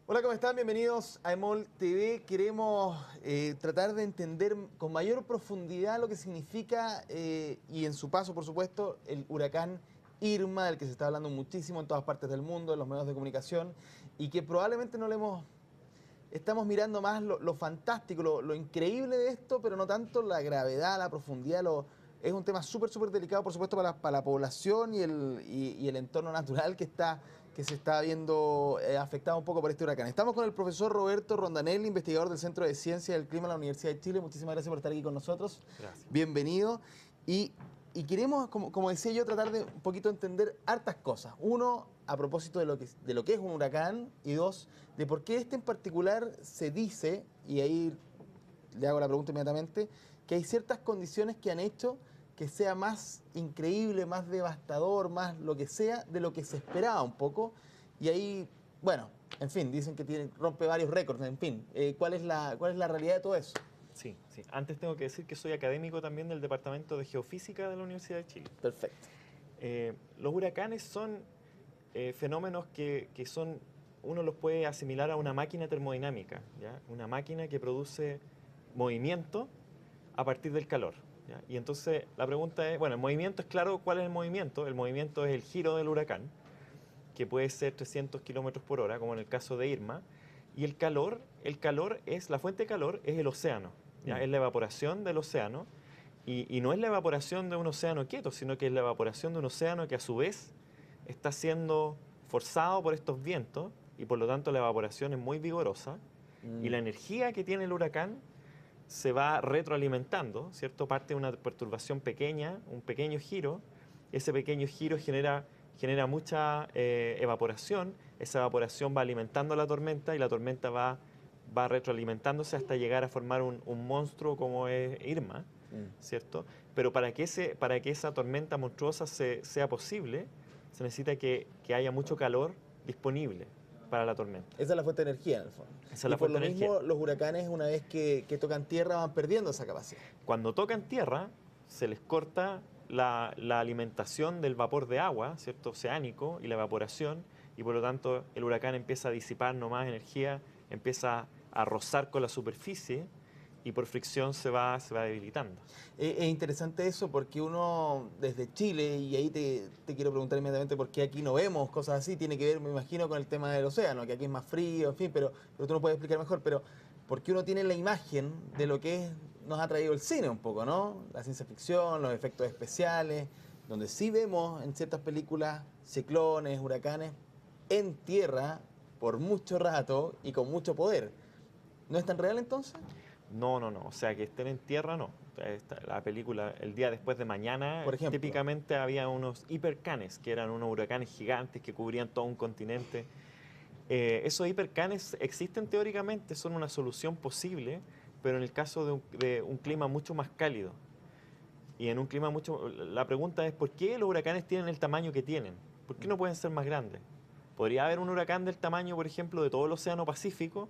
Hola, ¿cómo están? Bienvenidos a EMOL TV. Queremos tratar de entender con mayor profundidad lo que significa, y en su paso, por supuesto, el huracán Irma, del que se está hablando muchísimo en todas partes del mundo, en los medios de comunicación, y que probablemente no le hemos... Estamos mirando más lo fantástico, lo increíble de esto, pero no tanto la gravedad, la profundidad. Es un tema súper delicado, por supuesto, para la población y el entorno natural que se está viendo afectado un poco por este huracán. Estamos con el profesor Roberto Rondanelli, investigador del Centro de Ciencia del Clima de la Universidad de Chile. Muchísimas gracias por estar aquí con nosotros. Gracias. Bienvenido. Y queremos, como decía yo, tratar de un poquito entender hartas cosas. Uno, a propósito de lo que es un huracán, y dos, de por qué este en particular se dice, y ahí le hago la pregunta inmediatamente, que hay ciertas condiciones que han hecho que sea más increíble, más devastador, más lo que sea, de lo que se esperaba un poco. Y ahí, bueno, en fin, dicen que rompe varios récords, en fin. ¿Cuál es la realidad de todo eso? Sí, sí. Antes tengo que decir que soy académico también del Departamento de Geofísica de la Universidad de Chile. Perfecto. Los huracanes son fenómenos que son, uno los puede asimilar a una máquina termodinámica, ¿ya? Una máquina que produce movimiento a partir del calor, ¿ya? Y entonces la pregunta es, bueno, el movimiento es claro, ¿cuál es el movimiento? El movimiento es el giro del huracán, que puede ser 300 kilómetros por hora, como en el caso de Irma. Y el calor es, la fuente de calor es el océano, ¿ya? Es la evaporación del océano. Y no es la evaporación de un océano quieto, sino que es la evaporación de un océano que a su vez está siendo forzado por estos vientos y por lo tanto la evaporación es muy vigorosa. Y la energía que tiene el huracán se va retroalimentando, ¿cierto? Parte de una perturbación pequeña, un pequeño giro. Ese pequeño giro genera mucha evaporación. Esa evaporación va alimentando la tormenta y la tormenta va retroalimentándose hasta llegar a formar un monstruo como es Irma, ¿cierto? Pero para que esa tormenta monstruosa sea posible, se necesita que haya mucho calor disponible para la tormenta. Esa es la fuente de energía, en el fondo. Esa es Y la por fuente lo de energía. mismo, los huracanes, una vez que tocan tierra, van perdiendo esa capacidad. Cuando tocan tierra, se les corta la alimentación del vapor de agua, ¿cierto? Oceánico, y la evaporación, y por lo tanto el huracán empieza a disipar no más energía, empieza a rozar con la superficie y por fricción se va debilitando. Es interesante eso porque uno desde Chile, y ahí te quiero preguntar inmediatamente por qué aquí no vemos cosas así, tiene que ver, me imagino, con el tema del océano, que aquí es más frío, en fin, pero tú nos puedes explicar mejor, pero porque uno tiene la imagen de lo que nos ha traído el cine un poco, ¿no? La ciencia ficción, los efectos especiales, donde sí vemos en ciertas películas ciclones, huracanes, en tierra, por mucho rato y con mucho poder. ¿No es tan real entonces? No, no, no. O sea, que estén en tierra, no. La película El día después de mañana, Por ejemplo. típicamente había unos hipercanes, que eran unos huracanes gigantes que cubrían todo un continente. Esos hipercanes existen teóricamente, son una solución posible, pero en el caso de un clima mucho más cálido. Y en un clima mucho... La pregunta es, ¿por qué los huracanes tienen el tamaño que tienen? ¿Por qué no pueden ser más grandes? ¿Podría haber un huracán del tamaño, por ejemplo, de todo el Océano Pacífico?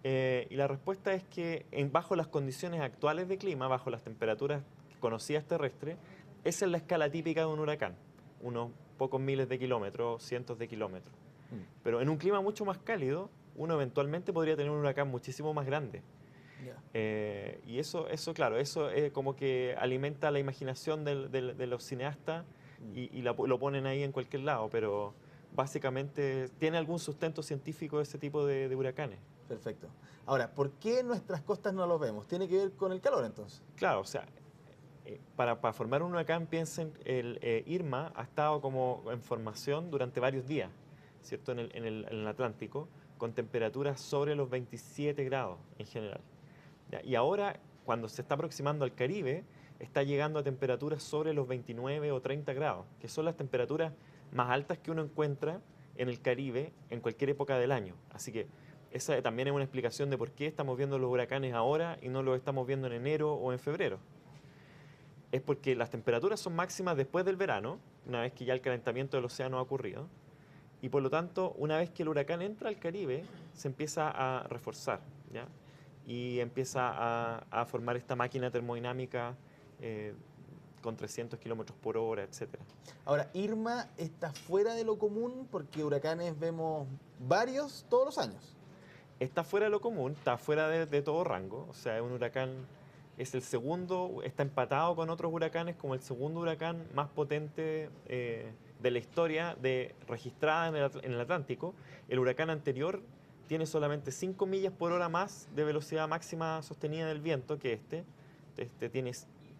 Y la respuesta es que bajo las condiciones actuales de clima, bajo las temperaturas conocidas terrestres, esa es la escala típica de un huracán, unos pocos miles de kilómetros, cientos de kilómetros. Pero en un clima mucho más cálido, uno eventualmente podría tener un huracán muchísimo más grande. Ya. Y eso, claro, eso es como que alimenta la imaginación de los cineastas y lo ponen ahí en cualquier lado, pero básicamente tiene algún sustento científico ese tipo de huracanes. Perfecto. Ahora, ¿por qué en nuestras costas no los vemos? ¿Tiene que ver con el calor entonces? Claro, o sea, para formar un huracán, piensen, el Irma ha estado como en formación durante varios días, ¿cierto? En el Atlántico, con temperaturas sobre los 27 grados en general. ¿Ya? Y ahora, cuando se está aproximando al Caribe, está llegando a temperaturas sobre los 29 o 30 grados, que son las temperaturas más altas que uno encuentra en el Caribe en cualquier época del año. Así que esa también es una explicación de por qué estamos viendo los huracanes ahora y no los estamos viendo en enero o en febrero. Es porque las temperaturas son máximas después del verano, una vez que ya el calentamiento del océano ha ocurrido, y por lo tanto, una vez que el huracán entra al Caribe, se empieza a reforzar, ¿ya? Y empieza a formar esta máquina termodinámica eh, con 300 kilómetros por hora, etc. Ahora, Irma está fuera de lo común porque huracanes vemos varios todos los años. Está fuera de lo común, está fuera de todo rango. O sea, un huracán es el segundo, está empatado con otros huracanes como el segundo huracán más potente de la historia registrada en el Atlántico. El huracán anterior tiene solamente 5 millas por hora más de velocidad máxima sostenida del viento que este. Este tiene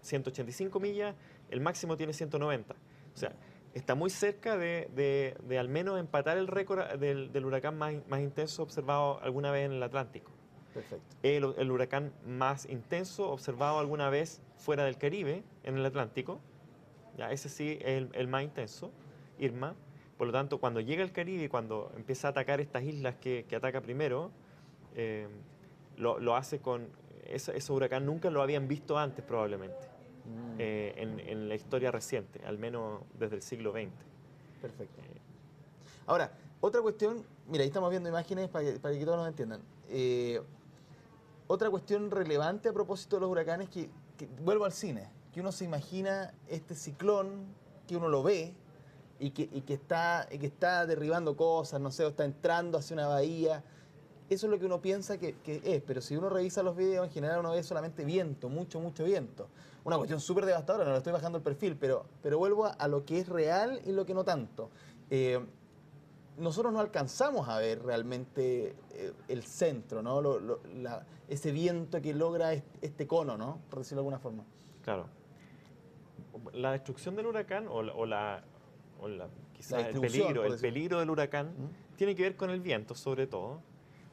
185 millas, el máximo tiene 190. O sea, está muy cerca de al menos empatar el récord del huracán más intenso observado alguna vez en el Atlántico. Perfecto. El huracán más intenso observado alguna vez fuera del Caribe, en el Atlántico. Ya, ese sí es el más intenso, Irma. Por lo tanto, cuando llega al Caribe y cuando empieza a atacar estas islas que ataca primero, lo hace con... Ese huracán nunca lo habían visto antes probablemente, en la historia reciente, al menos desde el siglo XX. Perfecto. Ahora, otra cuestión, mira, ahí estamos viendo imágenes para que todos nos entiendan. Otra cuestión relevante a propósito de los huracanes, que vuelvo al cine, que uno se imagina este ciclón, que uno lo ve, y que está derribando cosas, no sé, o está entrando hacia una bahía. Eso es lo que uno piensa que es, pero si uno revisa los videos, en general uno ve solamente viento, mucho viento. Una cuestión súper devastadora, no le estoy bajando el perfil, pero vuelvo a lo que es real y lo que no tanto. Nosotros no alcanzamos a ver realmente el centro, ¿no? Ese viento que logra este cono, ¿no? Por decirlo de alguna forma. Claro. La destrucción del huracán quizás el peligro del huracán tiene que ver con el viento, sobre todo.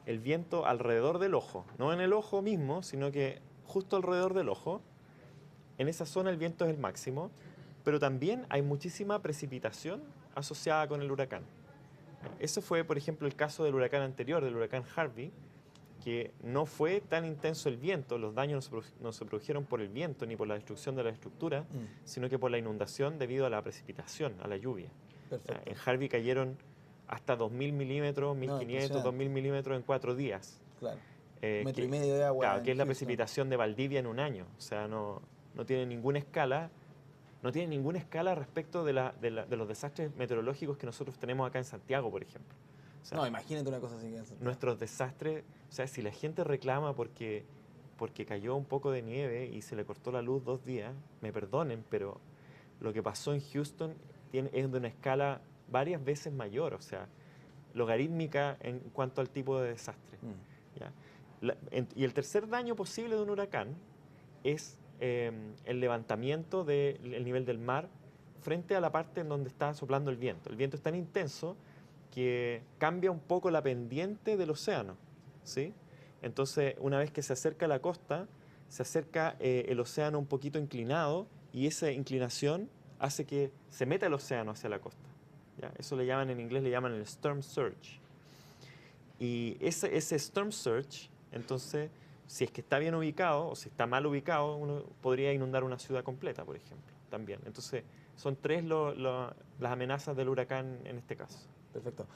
El viento alrededor del ojo, no en el ojo mismo, sino que justo alrededor del ojo. En esa zona el viento es el máximo, pero también hay muchísima precipitación asociada con el huracán. Ese fue, por ejemplo, el caso del huracán anterior, del huracán Harvey, que no fue tan intenso el viento, los daños no se produjeron por el viento ni por la destrucción de la estructura, sino que por la inundación debido a la precipitación, a la lluvia. En Harvey cayeron hasta 2.000 milímetros, 1.500, 2.000 milímetros en 4 días. Claro. Metro y medio de agua. Claro, que es la precipitación de Valdivia en un año. O sea, no tiene ninguna escala. No tiene ninguna escala respecto de los desastres meteorológicos que nosotros tenemos acá en Santiago, por ejemplo. O sea, no, imagínate una cosa así que en Santiago. Nuestros desastres, o sea, si la gente reclama porque cayó un poco de nieve y se le cortó la luz 2 días, me perdonen, pero lo que pasó en Houston es de una escala varias veces mayor, o sea, logarítmica en cuanto al tipo de desastre. ¿Ya? Y el tercer daño posible de un huracán es el levantamiento del nivel del mar frente a la parte en donde está soplando el viento. El viento es tan intenso que cambia un poco la pendiente del océano, ¿sí? Entonces, una vez que se acerca a la costa, se acerca el océano un poquito inclinado y esa inclinación hace que se meta el océano hacia la costa. ¿Ya? Eso en inglés le llaman el storm surge. Y ese storm surge, entonces, si es que está bien ubicado o si está mal ubicado, uno podría inundar una ciudad completa, por ejemplo, también. Entonces, son 3 las amenazas del huracán en este caso. Perfecto.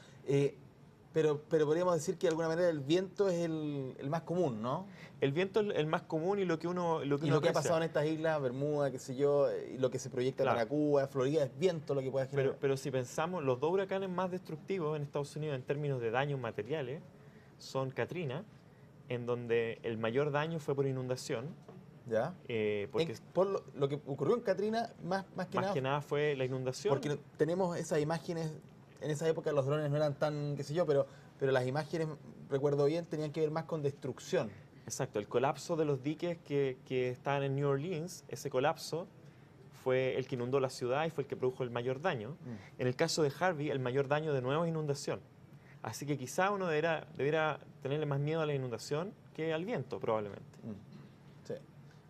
Pero podríamos decir que de alguna manera el viento es el más común, ¿no? El viento es el más común y lo que ha pasado en estas islas, Bermuda, qué sé yo, y lo que se proyecta para Cuba, Florida, es viento lo que puede generar. Pero si pensamos, los 2 huracanes más destructivos en Estados Unidos en términos de daños materiales son Katrina, en donde el mayor daño fue por inundación. ¿Ya? Por lo que ocurrió en Katrina, más que nada fue la inundación. Porque tenemos esas imágenes. En esa época los drones no eran tan, qué sé yo, pero las imágenes, recuerdo bien, tenían que ver más con destrucción. Exacto, el colapso de los diques que estaban en New Orleans, ese colapso fue el que inundó la ciudad y fue el que produjo el mayor daño. En el caso de Harvey, el mayor daño de nuevo es inundación. Así que quizá uno debiera tenerle más miedo a la inundación que al viento, probablemente. Sí,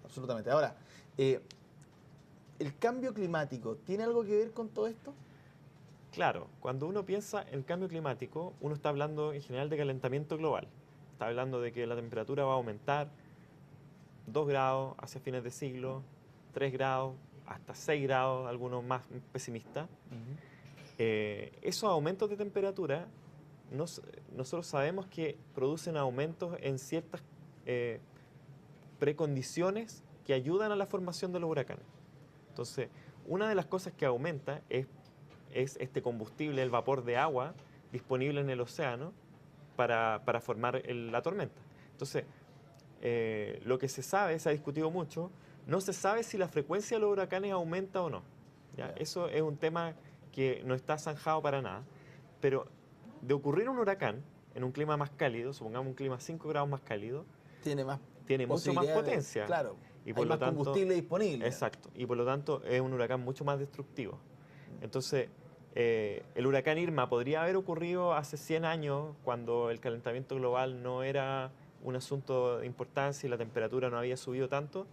absolutamente. Ahora, ¿el cambio climático tiene algo que ver con todo esto? Claro, cuando uno piensa en cambio climático, uno está hablando en general de calentamiento global. Está hablando de que la temperatura va a aumentar 2 grados hacia fines de siglo, 3 grados, hasta 6 grados, algunos más pesimistas. Esos aumentos de temperatura, nosotros sabemos que producen aumentos en ciertas precondiciones que ayudan a la formación de los huracanes. Entonces, una de las cosas que aumenta es este combustible, el vapor de agua, disponible en el océano para formar la tormenta. Entonces, lo que se sabe, se ha discutido mucho, no se sabe si la frecuencia de los huracanes aumenta o no. ¿Ya? Eso es un tema que no está zanjado para nada, pero de ocurrir un huracán en un clima más cálido, supongamos un clima 5 grados más cálido, tiene mucho más potencia. Claro, y por hay lo más tanto, combustible disponible. Exacto, y por lo tanto es un huracán mucho más destructivo. Entonces, el huracán Irma podría haber ocurrido hace 100 años, cuando el calentamiento global no era un asunto de importancia y la temperatura no había subido tanto.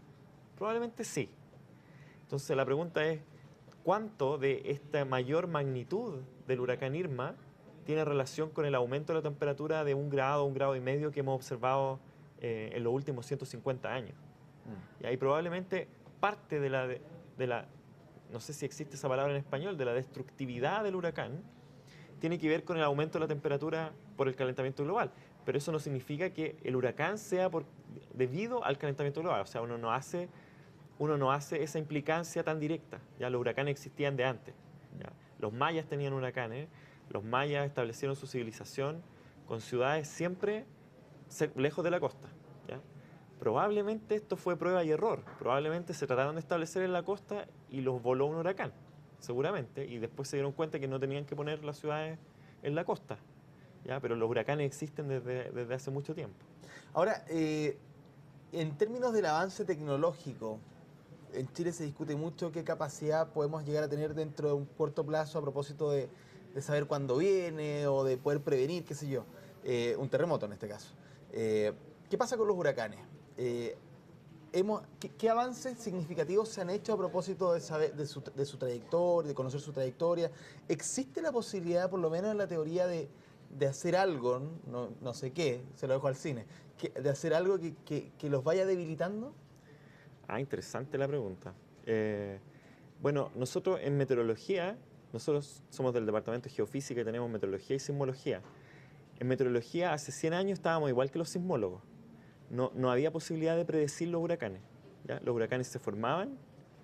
Probablemente sí. Entonces la pregunta es, ¿cuánto de esta mayor magnitud del huracán Irma tiene relación con el aumento de la temperatura de 1 grado y medio que hemos observado en los últimos 150 años? Y ahí probablemente parte de la, no sé si existe esa palabra en español, de la destructividad del huracán, tiene que ver con el aumento de la temperatura por el calentamiento global. Pero eso no significa que el huracán sea debido al calentamiento global. O sea, uno no hace esa implicancia tan directa. Ya los huracanes existían de antes. ¿Ya? Los mayas tenían huracanes. Los mayas establecieron su civilización con ciudades siempre lejos de la costa. ¿Ya? Probablemente esto fue prueba y error. Probablemente se trataron de establecer en la costa y los voló un huracán, seguramente. Y después se dieron cuenta que no tenían que poner las ciudades en la costa. ¿Ya? Pero los huracanes existen desde hace mucho tiempo. Ahora, en términos del avance tecnológico, en Chile se discute mucho qué capacidad podemos llegar a tener dentro de un corto plazo a propósito de saber cuándo viene o de poder prevenir, qué sé yo, un terremoto en este caso. ¿Qué pasa con los huracanes? ¿Qué avances significativos se han hecho a propósito de saber de su trayectoria, de conocer su trayectoria? ¿Existe la posibilidad, por lo menos en la teoría, de hacer algo, no sé qué, se lo dejo al cine, de hacer algo que los vaya debilitando? Interesante la pregunta. Bueno, nosotros en meteorología, nosotros somos del Departamento de Geofísica y tenemos meteorología y sismología. En meteorología hace 100 años estábamos igual que los sismólogos. No había posibilidad de predecir los huracanes. ¿Ya? Los huracanes se formaban,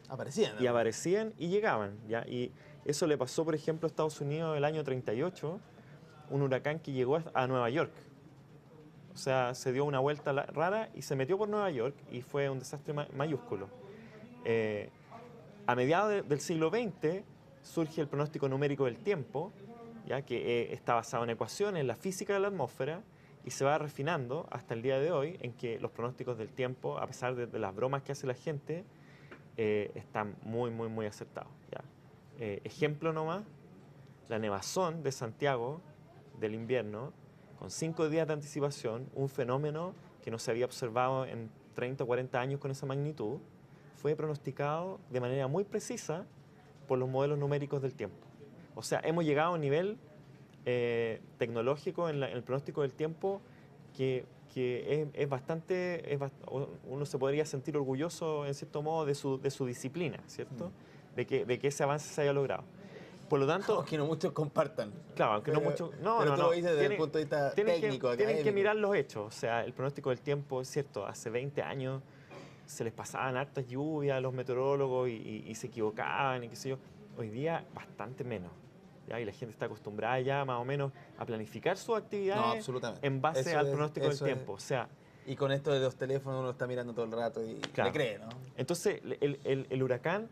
aparecían y llegaban. ¿Ya? Y eso le pasó, por ejemplo, a Estados Unidos el año 38, un huracán que llegó a Nueva York. O sea, se dio una vuelta rara y se metió por Nueva York y fue un desastre mayúsculo. A mediados del siglo XX surge el pronóstico numérico del tiempo, ya que está basado en ecuaciones, en la física de la atmósfera, y se va refinando hasta el día de hoy en que los pronósticos del tiempo, a pesar de las bromas que hace la gente, están muy, muy, muy acertados. ¿Ya? Ejemplo nomás, la nevazón de Santiago del invierno, con 5 días de anticipación, un fenómeno que no se había observado en 30 o 40 años con esa magnitud, fue pronosticado de manera muy precisa por los modelos numéricos del tiempo. O sea, hemos llegado a un nivel tecnológico en el pronóstico del tiempo que es bastante, uno se podría sentir orgulloso en cierto modo de su disciplina, ¿cierto? De que ese avance se haya logrado. Por lo tanto, aunque no muchos compartan. Claro, aunque no muchos. No, pero no, tú lo dices desde el punto de vista técnico, tienen que mirar los hechos. O sea, el pronóstico del tiempo, es cierto, hace 20 años se les pasaban hartas lluvias a los meteorólogos y se equivocaban y qué sé yo. Hoy día, bastante menos. ¿Ya? Y la gente está acostumbrada ya más o menos a planificar sus actividades en base al pronóstico del tiempo. O sea, y con esto de los teléfonos uno está mirando todo el rato y claro, le cree, ¿no? Entonces, el huracán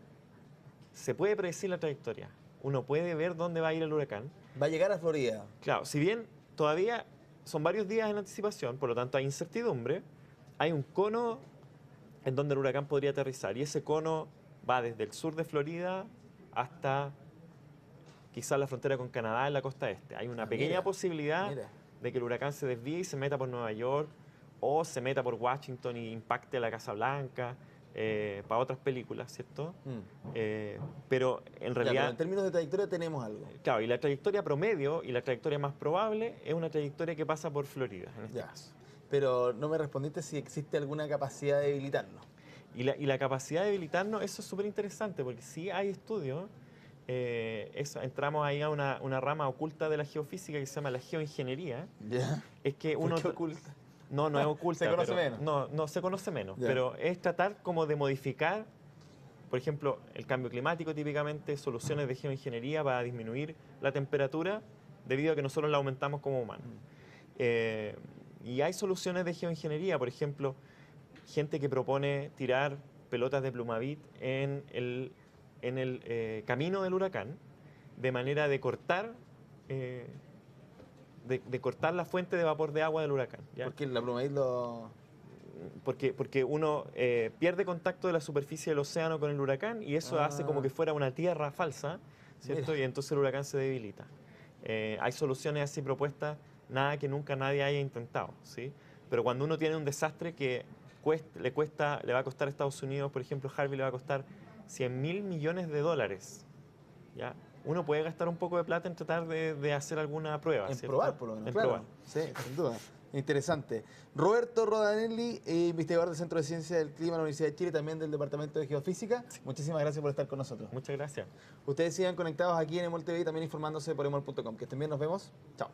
se puede predecir la trayectoria. Uno puede ver dónde va a ir el huracán. Va a llegar a Florida. Claro, si bien todavía son varios días en anticipación, por lo tanto hay incertidumbre, hay un cono en donde el huracán podría aterrizar. Y ese cono va desde el sur de Florida hasta quizás la frontera con Canadá en la costa este. Hay una pequeña posibilidad de que el huracán se desvíe y se meta por Nueva York o se meta por Washington y impacte la Casa Blanca. Para otras películas, ¿cierto? Pero en realidad... Pero en términos de trayectoria tenemos algo. Claro, y la trayectoria promedio y la trayectoria más probable es una trayectoria que pasa por Florida, en este caso. Pero no me respondiste si existe alguna capacidad de debilitarnos. Y la capacidad de debilitarnos, eso es súper interesante, porque sí hay estudios, entramos ahí a una rama oculta de la geofísica que se llama la geoingeniería. Es que uno... ¿Por qué oculta? No es oculta. Se conoce menos. No se conoce menos. Pero es tratar como de modificar, por ejemplo, el cambio climático típicamente, soluciones de geoingeniería para disminuir la temperatura debido a que nosotros la aumentamos como humanos. Y hay soluciones de geoingeniería, por ejemplo, gente que propone tirar pelotas de Plumavit en el camino del huracán, de manera de cortar, de cortar la fuente de vapor de agua del huracán, ¿ya? Porque la Plumavit lo... Porque uno pierde contacto de la superficie del océano con el huracán y eso hace como que fuera una tierra falsa, ¿cierto? Y entonces el huracán se debilita. Hay soluciones así propuestas, nada que nunca nadie haya intentado, ¿sí? Pero cuando uno tiene un desastre que le va a costar a Estados Unidos, por ejemplo, Harvey le va a costar $100.000 millones, ¿ya? Uno puede gastar un poco de plata en tratar de hacer alguna prueba, En ¿cierto? probar, por lo menos, En claro. probar. Sí, sin duda. Interesante. Roberto Rodanelli, investigador del Centro de Ciencia del Clima de la Universidad de Chile, también del Departamento de Geofísica. Muchísimas gracias por estar con nosotros. Muchas gracias. Ustedes sigan conectados aquí en Emol TV y también informándose por emol.com. Que estén bien, nos vemos. Chao.